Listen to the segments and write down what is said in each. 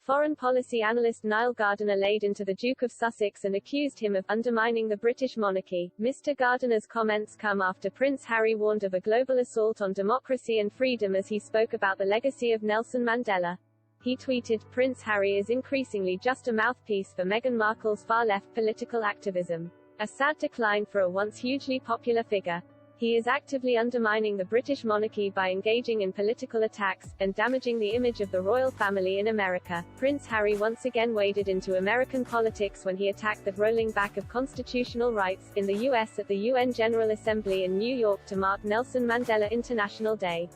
Foreign policy analyst Niall Gardiner laid into the Duke of Sussex and accused him of undermining the British monarchy. Mr. Gardiner's comments come after Prince Harry warned of a global assault on democracy and freedom as he spoke about the legacy of Nelson Mandela. He tweeted, "Prince Harry is increasingly just a mouthpiece for Meghan Markle's far-left political activism. A sad decline for a once hugely popular figure. He is actively undermining the British monarchy by engaging in political attacks, and damaging the image of the royal family in America." Prince Harry once again waded into American politics when he attacked the rolling back of constitutional rights in the U.S. at the UN General Assembly in New York to mark Nelson Mandela International Day.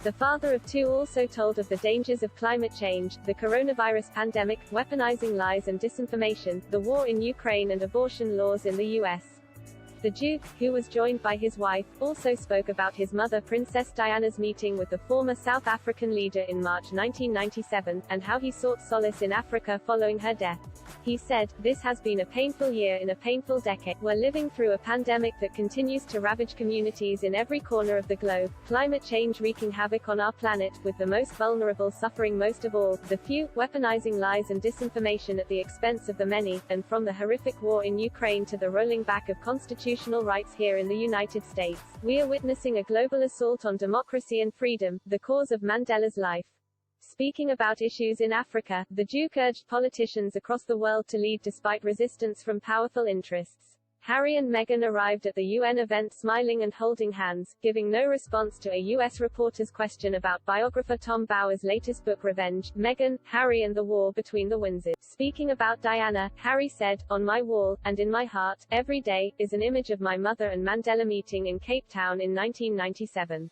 The father of two also told of the dangers of climate change, the coronavirus pandemic, weaponizing lies and disinformation, the war in Ukraine and abortion laws in the U.S. The Duke, who was joined by his wife, also spoke about his mother Princess Diana's meeting with the former South African leader in March 1997, and how he sought solace in Africa following her death. He said, "This has been a painful year in a painful decade. We're living through a pandemic that continues to ravage communities in every corner of the globe, climate change wreaking havoc on our planet, with the most vulnerable suffering most of all, the few, weaponizing lies and disinformation at the expense of the many, and from the horrific war in Ukraine to the rolling back of constitutional rights here in the United States, we are witnessing a global assault on democracy and freedom, the cause of Mandela's life." Speaking about issues in Africa, the Duke urged politicians across the world to lead despite resistance from powerful interests. Harry and Meghan arrived at the UN event smiling and holding hands, giving no response to a U.S. reporter's question about biographer Tom Bower's latest book Revenge, Meghan, Harry and the War Between the Windsors. Speaking about Diana, Harry said, "On my wall, and in my heart, every day, is an image of my mother and Mandela meeting in Cape Town in 1997.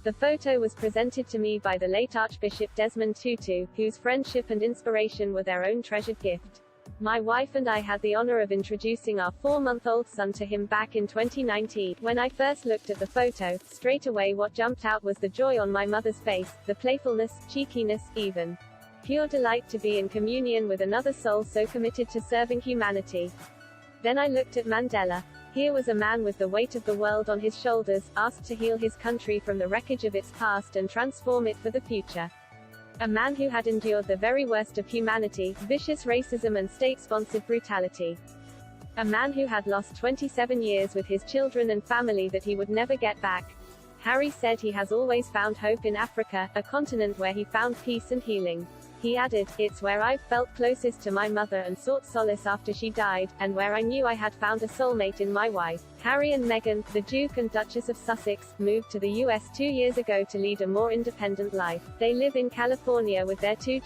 The photo was presented to me by the late Archbishop Desmond Tutu, whose friendship and inspiration were their own treasured gift. My wife and I had the honor of introducing our 4-month-old son to him back in 2019. When I first looked at the photo, straight away what jumped out was the joy on my mother's face, the playfulness, cheekiness, even pure delight to be in communion with another soul so committed to serving humanity. Then I looked at Mandela. Here was a man with the weight of the world on his shoulders, asked to heal his country from the wreckage of its past and transform it for the future. A man who had endured the very worst of humanity, vicious racism and state-sponsored brutality. A man who had lost 27 years with his children and family that he would never get back." Harry said he has always found hope in Africa, a continent where he found peace and healing. He added, "It's where I've felt closest to my mother and sought solace after she died, and where I knew I had found a soulmate in my wife." Harry and Meghan, the Duke and Duchess of Sussex, moved to the US 2 years ago to lead a more independent life. They live in California with their two